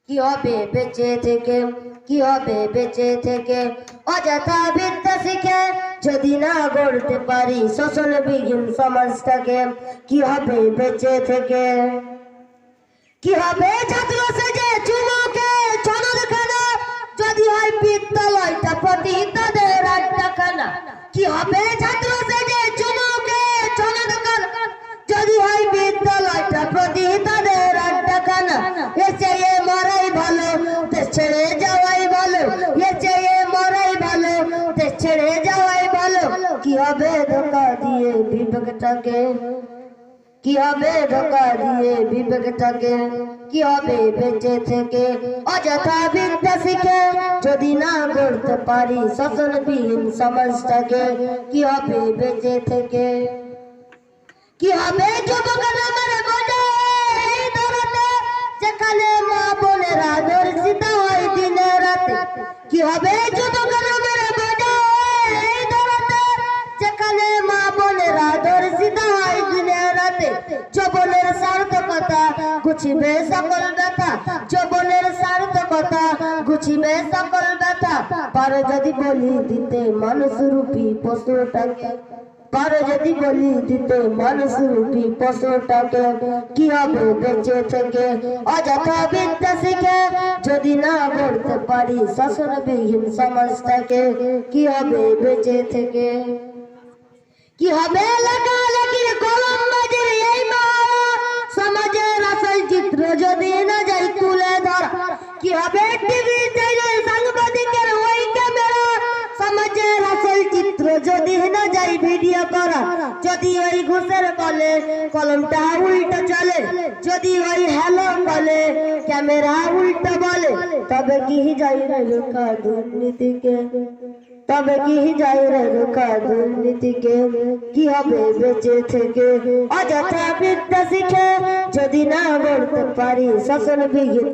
কি হবে বেঁচে থেকে, কি হবে বেঁচে থেকে অযথা বিদ্যা শিখে যদি না গড়তে পারি শোষণবিহীন সমাজটাকে। কি হবে বেঁচে থেকে, কি হবে ছাত্র সেজে চুমুকে ছনদখানা যদি হয় বিদ্যালয়টা প্রতি তাদের আড্ডাখানা। কি হবে ছাত্র সেজে চুমুকে ছনদখানা যদি হয় বিদ্যালয়টা প্রতি তাদের আড্ডাখানা। এ চেয়ে মরাই ভালো, দেশ ছেড়ে যাওয়াই ভালো। এ চেয়ে মরাই ভালো, দেশ ছেড়ে যাওয়াই ভালো। কি হবে ধোঁকা দিয়ে বিবেকটাকে, কি হবে ধোঁকা দিয়ে বিবেকটাকে। কি হবে বেঁচে থেকে অযথা বিদ্যা শিখে যদি না গড়তে পারি শোষণবিহীন সমাজটাকে। কি হবে বেঁচে থেকে, কি হবে যুবকেরা মেরে বোঝে এই ধরাতে যেখানে মা বোনেরা ধর্ষিত হয় দিনে রাতে। কি হবে যুবকেরা মেরে বোঝে এই ধরাতে যেখানে মা বোনেরা ধর্ষিত হয় দিনে রাতে। যৌবনের সার্থকতা গুছিবে সকল ব্যথা, যৌবনের সার্থকতা গুছিবে সকল ব্যথা। পারে যদি বলি দিতে মানুষরূপী পশুটাকে, পারে যদি বলি দিতে মানুষরূপী পশুটাকে। কি হবে বেঁচে থেকে অযথা বিদ্যা শিখে যদি না গড়তে পারি শোষণবিহীন সমাজটাকে। কি হবে বেঁচে থেকে, কি হবে লেখালেখির কলম বাজির এই মহড়া সমাজের আসল চিত্র যদি না যাই তুলে ধরা। কি হবে টিভি চ্যানেল সাংবাদিকের ওই ক্যামেরা সমাজের আসল চিত্র যদি না যাই ভিডিও করা। যদি ওই ঘুষের বলে কলমটা উল্টো চলে, যদি ওই হ্যালো বলে ক্যামেরা উল্টো বলে, তবে কি যাই রে রোখা দুর্নীতিকে, তবে কি যাই রে রোখা দুর্নীতিকে। কি হবে বেঁচে থেকে অযথা বিদ্যা শিখে যদি না গড়তে পারি শোষণবিহীন